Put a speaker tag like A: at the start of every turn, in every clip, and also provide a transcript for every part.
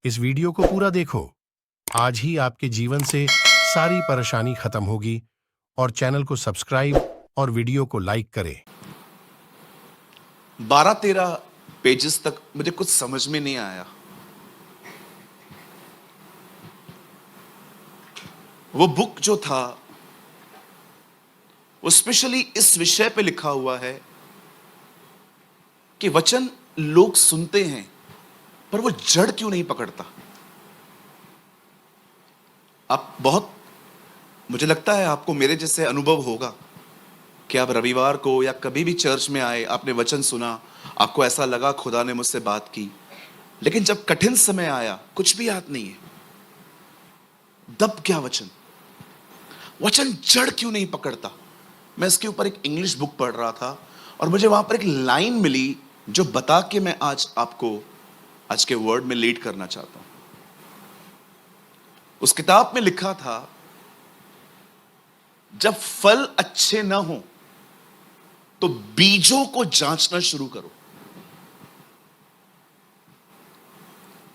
A: इस वीडियो को पूरा देखो। आज ही आपके जीवन से सारी परेशानी खत्म होगी। और चैनल को सब्सक्राइब और वीडियो को लाइक करें।
B: 12-13 पेजेस तक मुझे कुछ समझ में नहीं आया। वो बुक जो था वो स्पेशली इस विषय पे लिखा हुआ है कि वचन लोग सुनते हैं पर वो जड़ क्यों नहीं पकड़ता। आप बहुत, मुझे लगता है आपको मेरे जैसे अनुभव होगा कि आप रविवार को या कभी भी चर्च में आए, आपने वचन सुना, आपको ऐसा लगा खुदा ने मुझसे बात की, लेकिन जब कठिन समय आया कुछ भी याद नहीं है। दब क्या वचन, वचन जड़ क्यों नहीं पकड़ता। मैं इसके ऊपर एक इंग्लिश बुक पढ़ रहा था और मुझे वहां पर एक लाइन मिली जो बता के मैं आज आपको आज के वर्ड में लीड करना चाहता हूं। उस किताब में लिखा था, जब फल अच्छे ना हो तो बीजों को जांचना शुरू करो।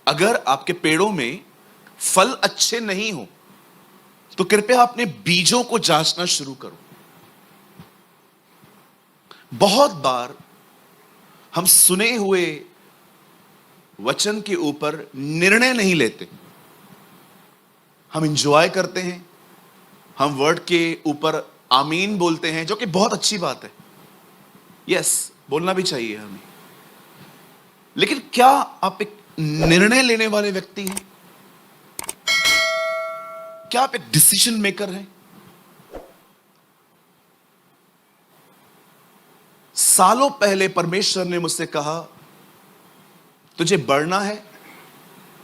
B: अगर आपके पेड़ों में फल अच्छे नहीं हो तो कृपया अपने बीजों को जांचना शुरू करो। बहुत बार हम सुने हुए वचन के ऊपर निर्णय नहीं लेते, हम इंजॉय करते हैं, हम वर्ड के ऊपर आमीन बोलते हैं, जो कि बहुत अच्छी बात है। यस, बोलना भी चाहिए हमें, लेकिन क्या आप एक निर्णय लेने वाले व्यक्ति हैं? क्या आप एक डिसीजन मेकर हैं? सालों पहले परमेश्वर ने मुझसे कहा, तुझे बढ़ना है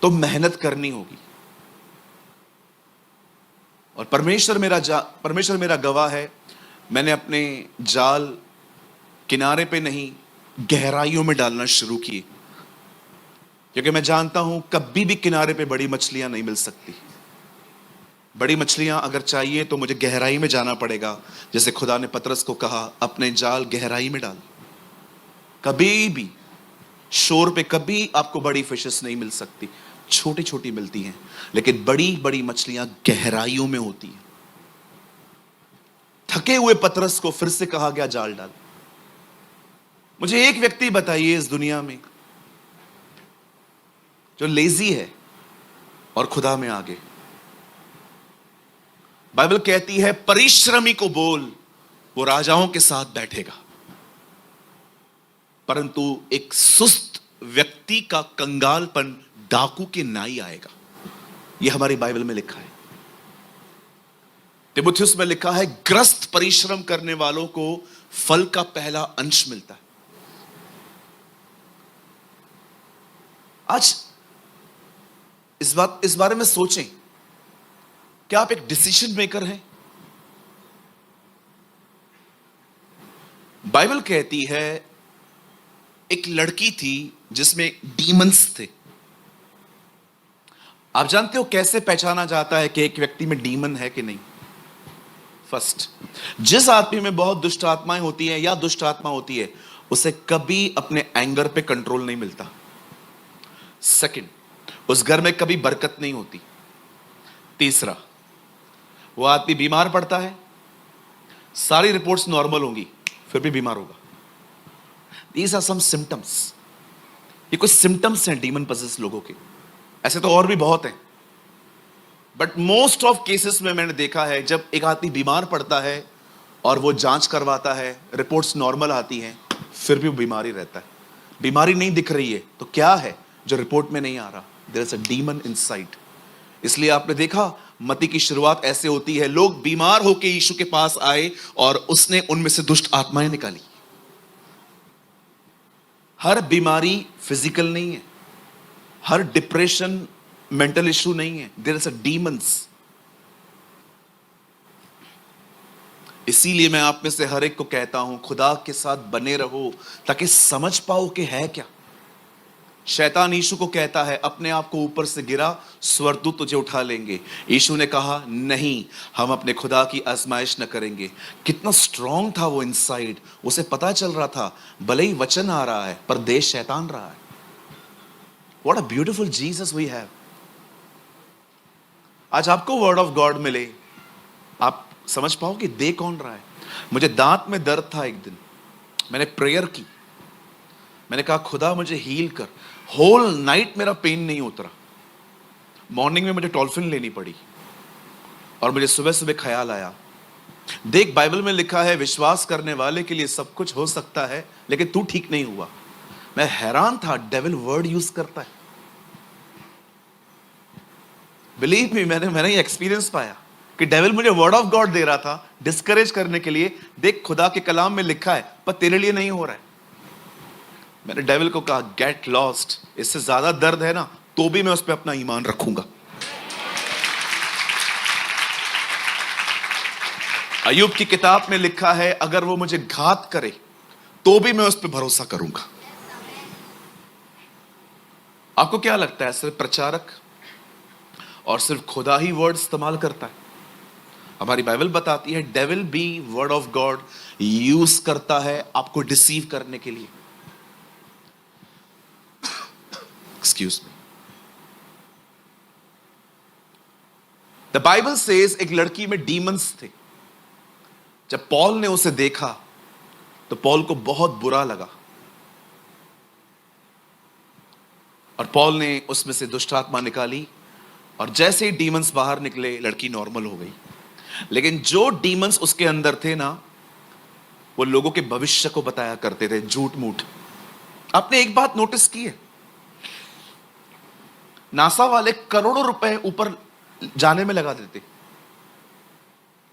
B: तो मेहनत करनी होगी। और परमेश्वर मेरा गवाह है, मैंने अपने जाल किनारे पे नहीं गहराइयों में डालना शुरू किए, क्योंकि मैं जानता हूं कभी भी किनारे पे बड़ी मछलियां नहीं मिल सकती। बड़ी मछलियां अगर चाहिए तो मुझे गहराई में जाना पड़ेगा। जैसे खुदा ने पतरस को कहा, अपने जाल गहराई में डाल। कभी भी शोर पे कभी आपको बड़ी फिशेस नहीं मिल सकती, छोटी छोटी मिलती हैं, लेकिन बड़ी बड़ी मछलियां गहराइयों में होती हैं। थके हुए पतरस को फिर से कहा गया, जाल डाल। मुझे एक व्यक्ति बताइए इस दुनिया में जो लेजी है और खुदा में आगे। बाइबल कहती है, परिश्रमी को बोल, वो राजाओं के साथ बैठेगा, परंतु एक सुस्त व्यक्ति का कंगालपन डाकू के नाई आएगा। यह हमारी बाइबल में लिखा है। तिमुथियुस में लिखा है, ग्रस्त परिश्रम करने वालों को फल का पहला अंश मिलता है। आज इस बारे में सोचें, क्या आप एक डिसीजन मेकर हैं? बाइबल कहती है, एक लड़की थी जिसमें डीमंस थे। आप जानते हो कैसे पहचाना जाता है कि एक व्यक्ति में डीमन है कि नहीं? फर्स्ट, जिस आदमी में बहुत दुष्ट आत्माएं होती है या दुष्ट आत्मा होती है, उसे कभी अपने एंगर पे कंट्रोल नहीं मिलता। सेकंड, उस घर में कभी बरकत नहीं होती। तीसरा, वो आदमी बीमार पड़ता है, सारी रिपोर्ट्स नॉर्मल होंगी, फिर भी बीमार होगा। These are some symptoms। ये कुछ सिम्टम्स हैं डीमन पसेस लोगों के। ऐसे तो और भी बहुत हैं, बट मोस्ट ऑफ केसेस में मैंने देखा है, जब एक आदमी बीमार पड़ता है और वो जांच करवाता है, रिपोर्ट्स नॉर्मल आती हैं, फिर भी वो बीमारी रहता है। बीमारी नहीं दिख रही है तो क्या है जो रिपोर्ट में नहीं आ रहा? There is a demon inside. इसलिए आपने देखा, मत्ती की शुरुआत ऐसे होती है, लोग बीमार होकर यीशु के पास आए और उसने उनमें से दुष्ट आत्माएं निकाली। हर बीमारी फिजिकल नहीं है, हर डिप्रेशन मेंटल इशू नहीं है। There is a demons. इसीलिए मैं आप में से हर एक को कहता हूं, खुदा के साथ बने रहो ताकि समझ पाओ कि है क्या। शैतान यीशु को कहता है, अपने आप को ऊपर से गिरा, स्वर्गदूत तुझे उठा लेंगे। यीशु ने कहा, नहीं, हम अपने खुदा की आजमाइश न करेंगे। कितना स्ट्रांग था वो इनसाइड। उसे पता चल रहा था, भले ही वचन आ रहा है पर देश शैतान रहा है। What a beautiful Jesus we have. आज आपको वर्ड ऑफ गॉड मिले, आप समझ पाओ कि दे कौन रहा है। मुझे दांत में दर्द था एक दिन, मैंने प्रेयर की, मैंने कहा खुदा मुझे हील कर। होल नाइट मेरा पेन नहीं उतरा। मॉर्निंग में मुझे टॉल्फिन लेनी पड़ी और मुझे सुबह सुबह ख्याल आया, देख बाइबल में लिखा है विश्वास करने वाले के लिए सब कुछ हो सकता है, लेकिन तू ठीक नहीं हुआ। मैं हैरान था, डेविल वर्ड यूज करता है। बिलीव मी, मैंने ये एक्सपीरियंस पाया कि डेविल मुझे वर्ड ऑफ गॉड दे रहा था डिस्करेज करने के लिए। देख खुदा के कलाम में लिखा है, पर तेरे लिए नहीं हो रहा है। मैंने डेविल को कहा गेट लॉस्ट, इससे ज्यादा दर्द है ना तो भी मैं उस पर अपना ईमान रखूंगा। अय्यूब की किताब में लिखा है अगर वो मुझे घात करे तो भी मैं उस पर भरोसा करूंगा। आपको क्या लगता है सिर्फ प्रचारक और सिर्फ खुदा ही वर्ड इस्तेमाल करता है? हमारी बाइबल बताती है डेविल भी वर्ड ऑफ गॉड यूज करता है आपको डिसीव करने के लिए। Excuse me. The Bible says एक लड़की में डीमंस थे। जब पॉल ने उसे देखा तो पॉल को बहुत बुरा लगा और पॉल ने उसमें से दुष्ट आत्मा निकाली और जैसे ही डीमंस बाहर निकले लड़की नॉर्मल हो गई। लेकिन जो डीमंस उसके अंदर थे ना, वो लोगों के भविष्य को बताया करते थे, झूठ मूठ। आपने एक बात नोटिस की है, नासा वाले करोड़ों रुपए ऊपर जाने में लगा देते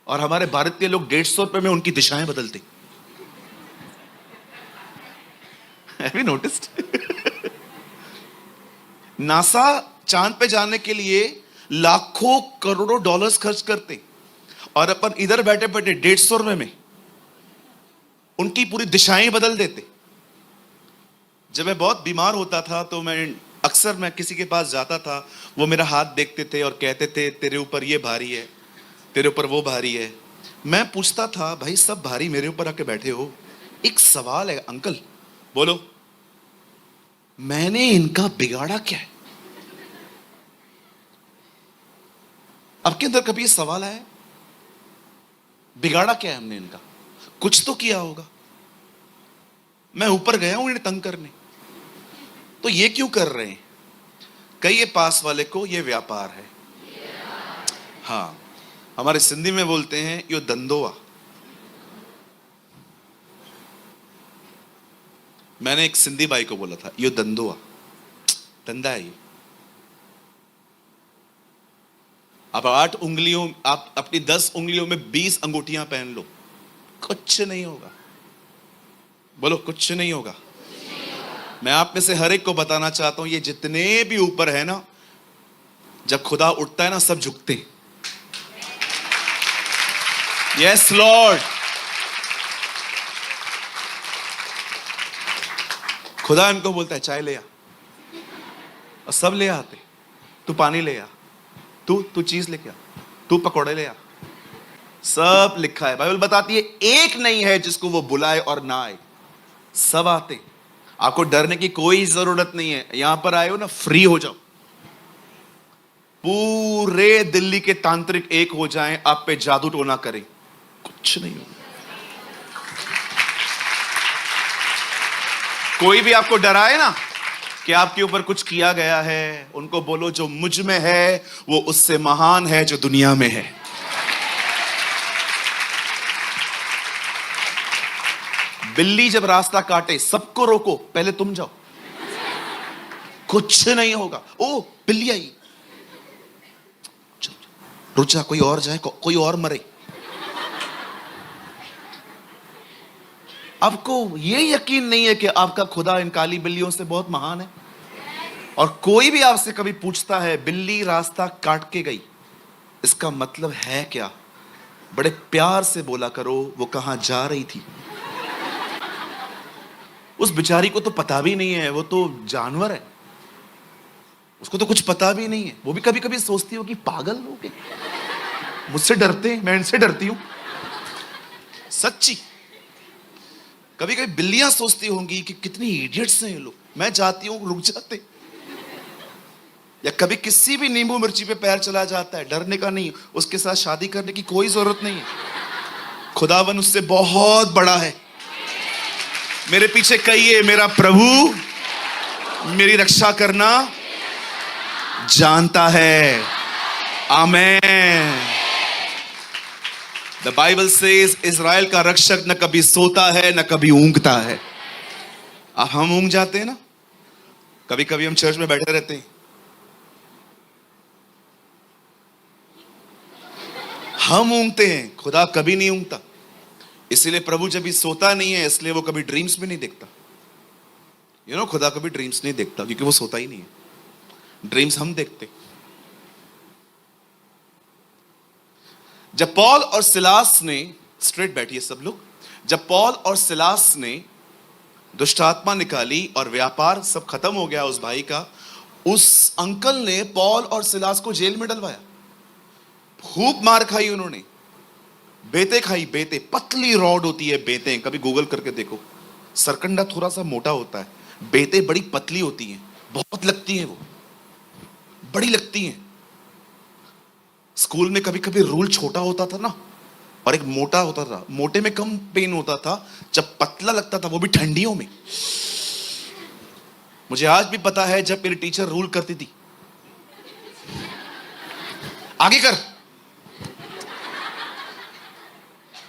B: और हमारे भारतीय लोग 150 रुपए में उनकी दिशाएं बदलते। Have you noticed? नासा चांद पे जाने के लिए लाखों करोड़ों डॉलर्स खर्च करते और अपन इधर बैठे बैठे 150 रुपए में उनकी पूरी दिशाएं बदल देते। जब मैं बहुत बीमार होता था तो मैं किसी के पास जाता था, वो मेरा हाथ देखते थे और कहते थे तेरे ऊपर ये भारी है, तेरे ऊपर वो भारी है। मैं पूछता था भाई सब भारी मेरे ऊपर आके बैठे हो, एक सवाल है अंकल, बोलो मैंने इनका बिगाड़ा क्या है? आपके अंदर कभी ये सवाल आया? बिगाड़ा क्या है हमने इनका? कुछ तो किया होगा। मैं ऊपर गया हूं इन्हें तंग करने, तो ये क्यों कर रहे हैं? कहिए पास वाले को ये व्यापार है। हाँ, हमारे सिंधी में बोलते हैं यो धंधोआ। मैंने एक सिंधी भाई को बोला था यो धंधोआ, धंधा है ये। आप 8 उंगलियों, आप अपनी 10 उंगलियों में 20 अंगूठियां पहन लो, कुछ नहीं होगा। बोलो कुछ नहीं होगा। मैं आप में से हर एक को बताना चाहता हूं, ये जितने भी ऊपर है ना, जब खुदा उठता है ना सब झुकते हैं। Yes Lord. खुदा इनको बोलता है चाय ले आ, और सब ले आते। तू पानी ले आ, तू चीज लेके आ, तू पकौड़े ले आ। सब लिखा है, बाइबल बताती है एक नहीं है जिसको वो बुलाए और ना आए, सब आते। आपको डरने की कोई जरूरत नहीं है। यहां पर आए हो ना, फ्री हो जाओ। पूरे दिल्ली के तांत्रिक एक हो जाएं, आप पे जादू टोना करें, कुछ नहीं होगा। कोई भी आपको डराए ना कि आपके ऊपर कुछ किया गया है, उनको बोलो जो मुझ में है वो उससे महान है जो दुनिया में है। बिल्ली जब रास्ता काटे सबको रोको, पहले तुम जाओ, कुछ नहीं होगा। ओ बिल्ली आई, रुक जा, कोई और जाए, कोई और मरे। आपको ये यकीन नहीं है कि आपका खुदा इन काली बिल्लियों से बहुत महान है? और कोई भी आपसे कभी पूछता है बिल्ली रास्ता काट के गई, इसका मतलब है क्या? बड़े प्यार से बोला करो वो कहां जा रही थी। उस बेचारी को तो पता भी नहीं है, वो तो जानवर है, उसको तो कुछ पता भी नहीं है। वो भी कभी कभी सोचती हो कि पागल हो गए, मुझसे डरते हैं, मैं इनसे डरती हूं। सच्ची, कभी कभी बिल्लियां सोचती होंगी कि कितनी इडियट्स हैं ये लोग। मैं जाती हूं, रुक जाते, या कभी किसी भी नींबू मिर्ची पे पैर चला जाता है, डरने का नहीं, उसके साथ शादी करने की कोई जरूरत नहीं है। खुदावन उससे बहुत बड़ा है। मेरे पीछे कहिए, मेरा प्रभु मेरी रक्षा करना जानता है। आमेन। द बाइबल सेज इज़राइल का रक्षक न कभी सोता है न कभी ऊँगता है। अब हम ऊँग जाते हैं ना, कभी कभी हम चर्च में बैठे रहते हैं, हम ऊँगते हैं, खुदा कभी नहीं ऊँगता। इसीलिए प्रभु जब भी सोता नहीं है, इसलिए वो कभी ड्रीम्स में नहीं देखता। खुदा कभी ड्रीम्स नहीं देखता क्योंकि वो सोता ही नहीं है। ड्रीम्स हम देखते। जब पॉल और सिलास ने, स्ट्रेट बैठिए सब लोग, जब पॉल और सिलास ने दुष्ट आत्मा निकाली और व्यापार सब खत्म हो गया उस भाई का, उस अंकल ने पॉल और सिलास को जेल में डलवाया। खूब मार खाई उन्होंने, बेते खाई, बेते, पतली रॉड होती है बेते, कभी गूगल करके देखो। सरकंडा थोड़ा सा मोटा होता है, बेते बड़ी पतली होती हैं, बहुत लगती हैं, वो बड़ी लगती हैं। स्कूल में कभी कभी रूल छोटा होता था ना, और एक मोटा होता था। मोटे में कम पेन होता था, जब पतला लगता था, वो भी ठंडियों में। मुझे आज भी पता है जब मेरी टीचर रूल करती थी, आगे कर।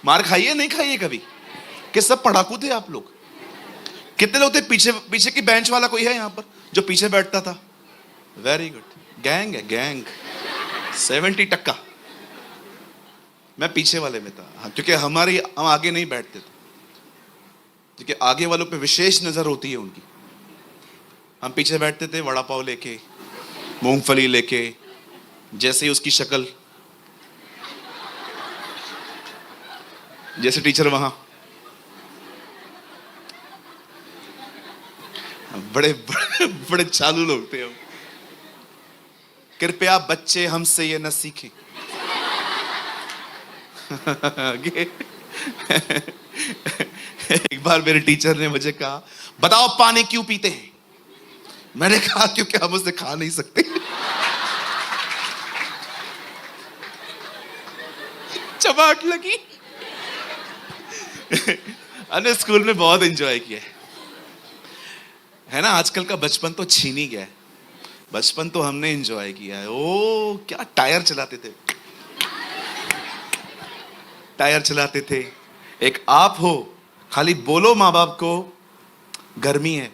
B: मार खाइए नहीं खाइए कभी? कि सब पढ़ाकू थे आप लोग? कितने लोग थे पीछे? पीछे की बेंच वाला कोई है यहां पर जो पीछे बैठता था? वेरी गुड, गैंग है, गैंग। 70%। मैं पीछे वाले में था, हाँ, क्योंकि हम आगे नहीं बैठते थे, क्योंकि आगे वालों पे विशेष नजर होती है उनकी। हम पीछे बैठते थे, वड़ा पाव लेके, मूंगफली लेके, जैसे ही उसकी शक्ल, जैसे टीचर वहां, बड़े बड़े बड़े चालू लोग थे हम। कृपया बच्चे हमसे ये न सीखें। एक बार मेरे टीचर ने मुझे कहा, बताओ पानी क्यों पीते हैं? मैंने कहा क्योंकि हम उसे खा नहीं सकते। चबाट लगी। अरे स्कूल में बहुत एंजॉय किया है ना। आजकल का बचपन तो छीन ही गया है। बचपन तो हमने एंजॉय किया है। ओ क्या टायर चलाते थे, टायर चलाते थे। एक आप हो, खाली बोलो माँ बाप को गर्मी है,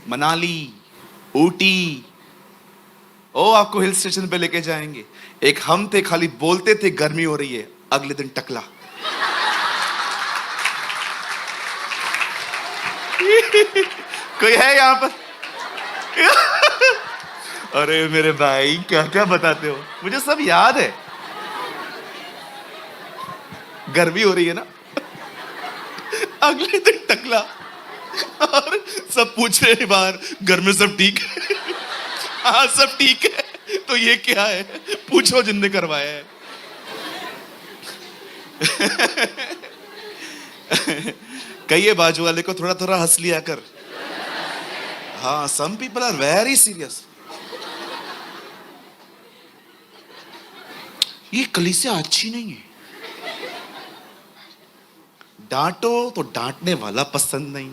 B: मनाली, ऊटी, ओ आपको हिल स्टेशन पे लेके जाएंगे। एक हम थे, खाली बोलते थे गर्मी हो रही है, अगले दिन टकला। कोई है यहां पर? अरे मेरे भाई क्या क्या बताते हो, मुझे सब याद है। गर्मी हो रही है ना, अगले दिन टकला, और सब पूछ रहे हैं बाहर, घर में सब ठीक है? हाँ सब ठीक है। तो ये क्या है, पूछो जिनने करवाया है। कहिए बाजू वाले को, थोड़ा थोड़ा हंस लिया कर। हाँ, some people are very serious. ये कलीसिया अच्छी नहीं है। डांटो तो डांटने वाला पसंद नहीं,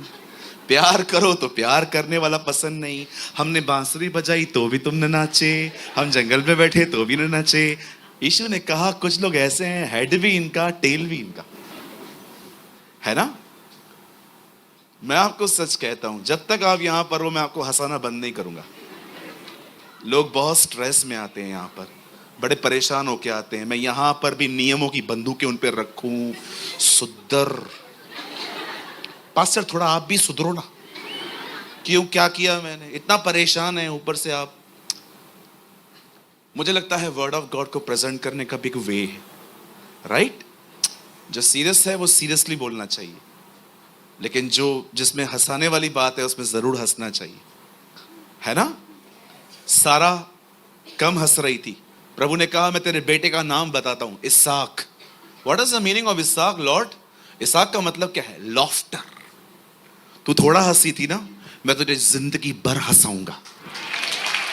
B: प्यार करो तो प्यार करने वाला पसंद नहीं। हमने बांसुरी बजाई तो भी तुम न नाचे, हम जंगल में बैठे तो भी न नाचे। यीशु ने कहा कुछ लोग ऐसे हैं, हेड भी इनका टेल भी इनका, है ना। मैं आपको सच कहता हूं, जब तक आप यहां पर हो मैं आपको हंसाना बंद नहीं करूंगा। लोग बहुत स्ट्रेस में आते हैं, यहां पर बड़े परेशान होके आते हैं। मैं यहां पर भी नियमों की बंदूकें उन पर रखूं, सुधर। पास्टर थोड़ा आप भी सुधरो ना, क्यों, क्या किया मैंने? इतना परेशान है ऊपर से आप। मुझे लगता है वर्ड ऑफ गॉड को प्रेजेंट करने का भी एक वे है, राइट। जो सीरियस है वो सीरियसली बोलना चाहिए, लेकिन जो जिसमें हंसाने वाली बात है उसमें जरूर हंसना चाहिए, है ना। सारा कम हंस रही थी, प्रभु ने कहा मैं तेरे बेटे का नाम बताता हूं, Isaac. What is the meaning of Isaac lord? Isaac का मतलब क्या है? लॉफ्टर। तू थोड़ा हंसी थी ना, मैं तुझे जिंदगी भर हंसाऊंगा।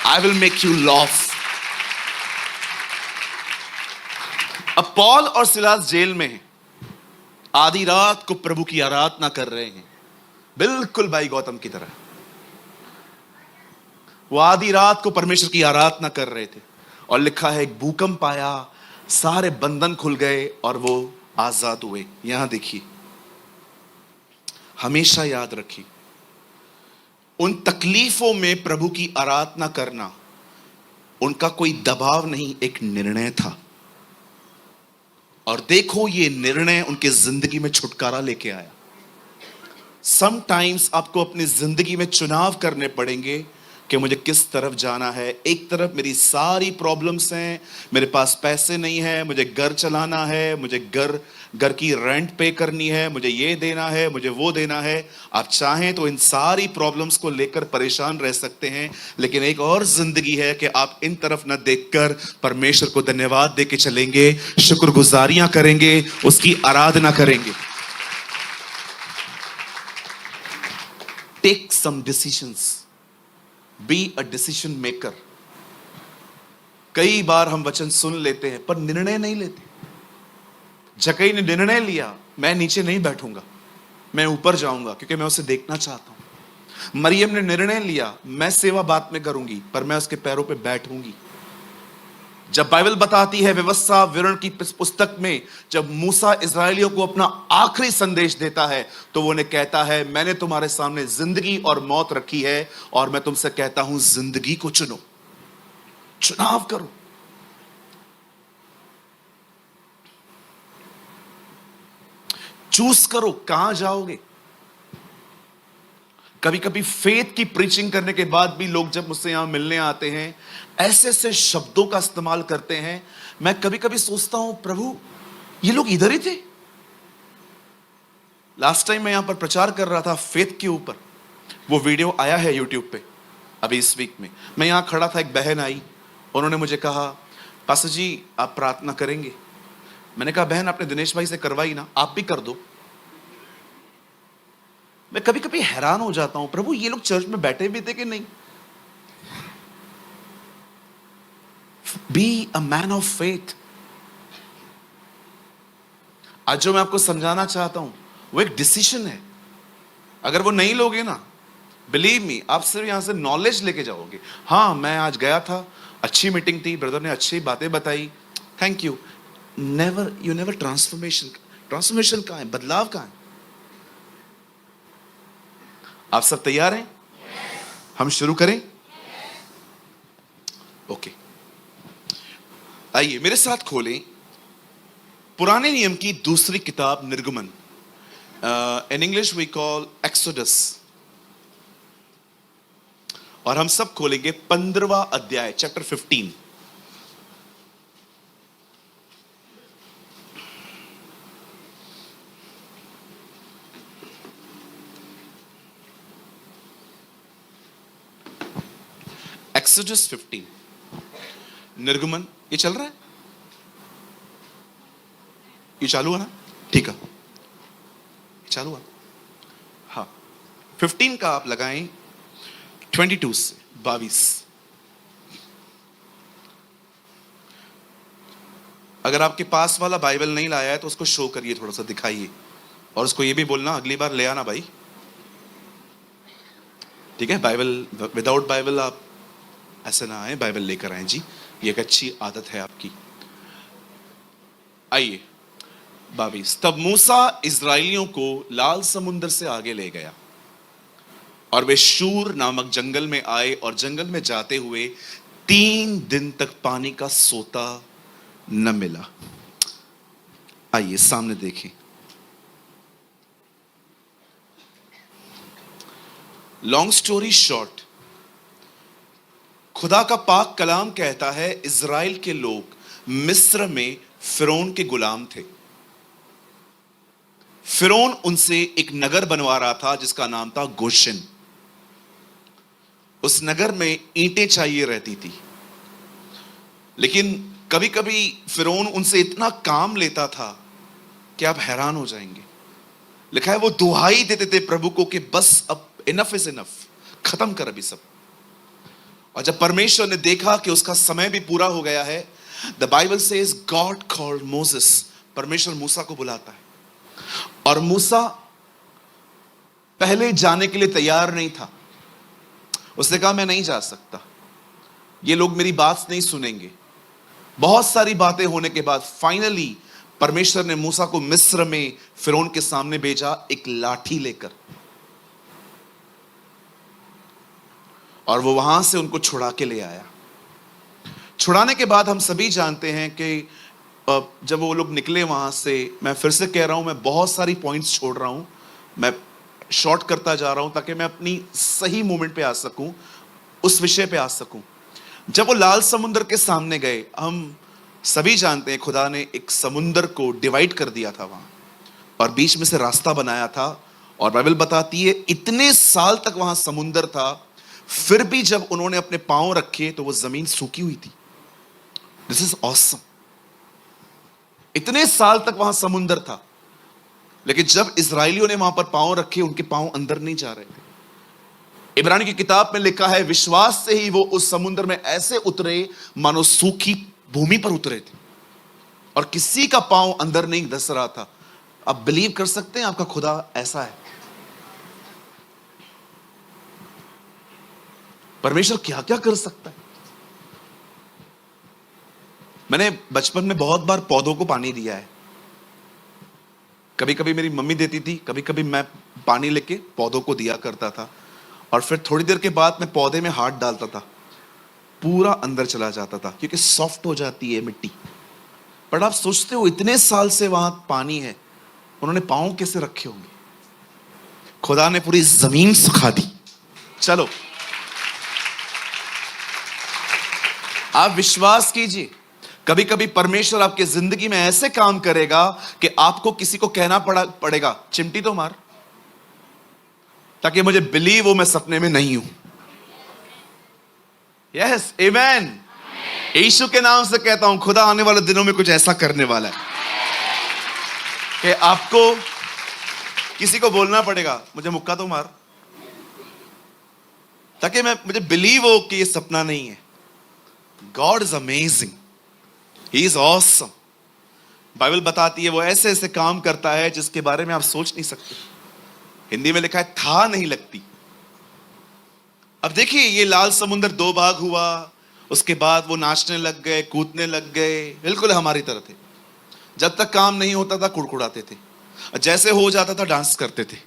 B: I will make you laugh. अब पॉल और सिलास जेल में हैं, आधी रात को प्रभु की आराधना कर रहे हैं, बिल्कुल भाई गौतम की तरह। वो आधी रात को परमेश्वर की आराधना कर रहे थे और लिखा है एक भूकंप आया, सारे बंधन खुल गए और वो आजाद हुए। यहां देखिए, हमेशा याद रखिए, उन तकलीफों में प्रभु की आराधना करना उनका कोई दबाव नहीं, एक निर्णय था। और देखो ये निर्णय उनके जिंदगी में छुटकारा लेके आया। समटाइम्स आपको अपनी जिंदगी में चुनाव करने पड़ेंगे कि मुझे किस तरफ जाना है। एक तरफ मेरी सारी प्रॉब्लम्स हैं, मेरे पास पैसे नहीं है, मुझे घर चलाना है, मुझे घर की रेंट पे करनी है, मुझे ये देना है, मुझे वो देना है। आप चाहें तो इन सारी प्रॉब्लम्स को लेकर परेशान रह सकते हैं, लेकिन एक और जिंदगी है कि आप इन तरफ न देखकर परमेश्वर को धन्यवाद देके चलेंगे, शुक्रगुजारियां करेंगे, उसकी आराधना करेंगे। Take some decisions, be a decision maker. कई बार हम वचन सुन लेते हैं पर निर्णय नहीं लेते। जक्कई ने निर्णय लिया, मैं नीचे नहीं बैठूंगा, मैं ऊपर जाऊंगा क्योंकि मैं उसे देखना चाहता हूं। मरियम ने निर्णय लिया, मैं सेवा बात में करूंगी पर मैं उसके पैरों पे बैठूंगी। जब बाइबल बताती है व्यवस्था विवरण की पुस्तक में, जब मूसा इजरायलियों को अपना आखिरी संदेश देता है तो वो उन्हें कहता है, मैंने तुम्हारे सामने जिंदगी और मौत रखी है और मैं तुमसे कहता हूं जिंदगी को चुनो, चुनाव करो। चूज करो कहां जाओगे। कभी कभी फेथ की प्रीचिंग करने के बाद भी लोग जब मुझसे यहां मिलने आते हैं ऐसे ऐसे शब्दों का इस्तेमाल करते हैं, मैं कभी कभी सोचता हूं प्रभु ये लोग इधर ही थे। लास्ट टाइम मैं यहां पर प्रचार कर रहा था फेथ के ऊपर, वो वीडियो आया है यूट्यूब पे अभी इस वीक में। मैं यहां खड़ा था, एक बहन आई, उन्होंने मुझे कहा पास्टर जी आप प्रार्थना करेंगे। मैंने कहा बहन आपने दिनेश भाई से करवाई ना, आप भी कर दो। मैं कभी कभी हैरान हो जाता हूं, प्रभु ये लोग चर्च में बैठे भी थे कि नहीं। Be a man of faith. आज जो मैं आपको समझाना चाहता हूं वो एक डिसीजन है। अगर वो नहीं लोगे ना, बिलीव मी, आप सिर्फ यहां से नॉलेज लेके जाओगे। हाँ मैं आज गया था, अच्छी मीटिंग थी, ब्रदर ने अच्छी बातें बताई, thank you. You never transformation कहां है, बदलाव कहां है। आप सब तैयार हैं? हम शुरू करें? ओके, आइए मेरे साथ खोलें पुराने नियम की दूसरी किताब निर्गमन। In English we call Exodus. और हम सब खोलेंगे 15वां अध्याय, चैप्टर 15। एक्सोडस 15, निर्गमन। ये चल रहा है, ये चालू है ना? ठीक है, चालू है। हाँ 15 का आप लगाएं 22 से 22। अगर आपके पास वाला बाइबल नहीं लाया है तो उसको शो करिए, थोड़ा सा दिखाइए, और उसको ये भी बोलना अगली बार ले आना भाई, ठीक है? बाइबल, विदाउट बाइबल आप ऐसे ना आए, बाइबल लेकर आए जी, ये एक अच्छी आदत है आपकी। आइए 22। तब मूसा इजराइलियों को लाल समुद्र से आगे ले गया और वे शूर नामक जंगल में आए और जंगल में जाते हुए 3 दिन तक पानी का सोता न मिला। आइए सामने देखें। लॉन्ग स्टोरी शॉर्ट, खुदा का पाक कलाम कहता है इजराइल के लोग मिस्र में फिरौन के गुलाम थे। फिरौन उनसे एक नगर बनवा रहा था जिसका नाम था गोशन। उस नगर में ईंटें चाहिए रहती थी, लेकिन कभी कभी फिरौन उनसे इतना काम लेता था कि आप हैरान हो जाएंगे। लिखा है वो दुहाई देते थे प्रभु को कि बस अब इनफ इज इनफ, खत्म कर अभी सब। और जब परमेश्वर ने देखा कि उसका समय भी पूरा हो गया है, the Bible says God called Moses, परमेश्वर मूसा को बुलाता है। और मूसा पहले जाने के लिए तैयार नहीं था। उसने कहा मैं नहीं जा सकता, ये लोग मेरी बात नहीं सुनेंगे। बहुत सारी बातें होने के बाद फाइनली परमेश्वर ने मूसा को मिस्र में फिरौन के सामने भेजा, एक लाठी लेकर, और वो वहां से उनको छुड़ा के ले आया। छुड़ाने के बाद हम सभी जानते हैं कि जब वो लोग निकले वहां से, मैं फिर से कह रहा हूं, मैं बहुत सारी पॉइंट्स छोड़ रहा हूं, मैं शॉर्ट करता जा रहा हूं ताकि मैं अपनी सही मोमेंट पे आ सकूं, उस विषय पे आ सकूं। जब वो लाल समुद्र के सामने गए, हम सभी जानते हैं खुदा ने एक समुद्र को डिवाइड कर दिया था वहां, और बीच में से रास्ता बनाया था। और बाइबल बताती है इतने साल तक वहां समुद्र था, फिर भी जब उन्होंने अपने पांव रखे तो वो जमीन सूखी हुई थी। This is awesome. इतने साल तक वहां समुद्र था, लेकिन जब इजरायलियों ने वहां पर पांव रखे, उनके पांव अंदर नहीं जा रहे थे। इब्रानी की किताब में लिखा है विश्वास से ही वो उस समुद्र में ऐसे उतरे मानो सूखी भूमि पर उतरे थे, और किसी का पांव अंदर नहीं धस रहा था। आप बिलीव कर सकते हैं आपका खुदा ऐसा है? परमेश्वर क्या क्या कर सकता है। मैंने बचपन में बहुत बार पौधों को पानी दिया है। कभी कभी मेरी मम्मी देती थी, कभी कभी मैं पानी लेके पौधों को दिया करता था, और फिर थोड़ी देर के बाद मैं पौधे में हाथ डालता था, पूरा अंदर चला जाता था, क्योंकि सॉफ्ट हो जाती है मिट्टी। पर आप सोचते हो इतने साल से वहां पानी है, उन्होंने पांव कैसे रखे होंगे? खुदा ने पूरी जमीन सुखा दी। चलो आप विश्वास कीजिए, कभी कभी परमेश्वर आपकी जिंदगी में ऐसे काम करेगा कि आपको किसी को कहना पड़ेगा चिमटी तो मार, ताकि मुझे बिलीव हो मैं सपने में नहीं हूं। यस, आमेन। यीशु के नाम से कहता हूं, खुदा आने वाले दिनों में कुछ ऐसा करने वाला है कि आपको किसी को बोलना पड़ेगा मुझे मुक्का तो मार, ताकि मुझे बिलीव हो कि ये सपना नहीं है। God is amazing, he is awesome. Bible बताती है वो ऐसे ऐसे काम करता है जिसके बारे में आप सोच नहीं सकते। हिंदी में लिखा है था नहीं लगती। अब देखिए, ये लाल समुद्र दो भाग हुआ, उसके बाद वो नाचने लग गए, कूदने लग गए, बिल्कुल हमारी तरह थे। जब तक काम नहीं होता था कुड़कुड़ाते थे, जैसे हो जाता था डांस करते थे।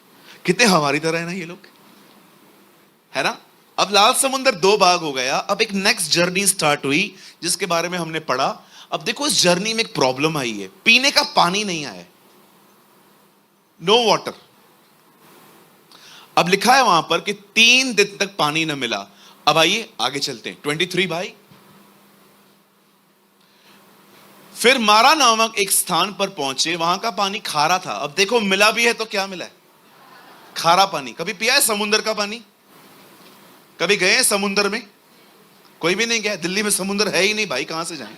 B: कितने हमारी तरह है ना ये लोग, है ना? अब लाल समुद्र दो भाग हो गया, अब एक नेक्स्ट जर्नी स्टार्ट हुई जिसके बारे में हमने पढ़ा। अब देखो, इस जर्नी में एक प्रॉब्लम आई है, पीने का पानी नहीं आया, नो वाटर। अब लिखा है वहां पर कि 3 दिन तक पानी न मिला। अब आइए आगे चलते हैं 23 भाई। फिर मारा नामक एक स्थान पर पहुंचे, वहां का पानी खारा था। अब देखो, मिला भी है तो क्या मिला है? खारा पानी। कभी पिया है समुद्र का पानी? कभी गए हैं समुद्र में? कोई भी नहीं गया। दिल्ली में समुद्र है ही नहीं भाई, कहां से जाएं?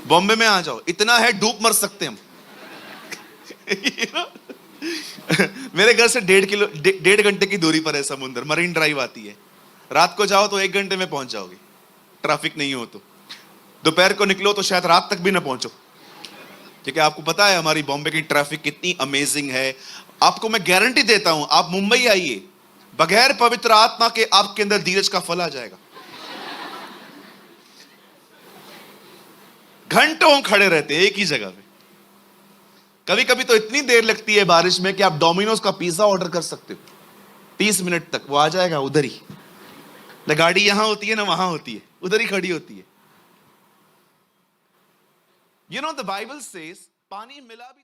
B: बॉम्बे में आ जाओ, इतना है डूब मर सकते हम। मेरे घर से 1.5 घंटे की दूरी पर है समुद्र, मरीन ड्राइव आती है। रात को जाओ तो 1 घंटे में पहुंच जाओगे, ट्रैफिक नहीं हो तो। दोपहर को निकलो तो शायद रात तक भी ना पहुंचो, क्योंकि आपको पता है हमारी बॉम्बे की ट्रैफिक कितनी अमेजिंग है। आपको मैं गारंटी देता हूं, आप मुंबई आइए, बगैर पवित्र आत्मा के आपके अंदर धीरज का फल आ जाएगा। घंटों खड़े रहते हैं एक ही जगह पे। कभी कभी तो इतनी देर लगती है बारिश में कि आप डोमिनोज का पिज्जा ऑर्डर कर सकते हो, 30 मिनट तक वो आ जाएगा उधर ही। ना गाड़ी यहां होती है ना वहां होती है, उधर ही खड़ी होती है। You know the Bible says पानी मिला भी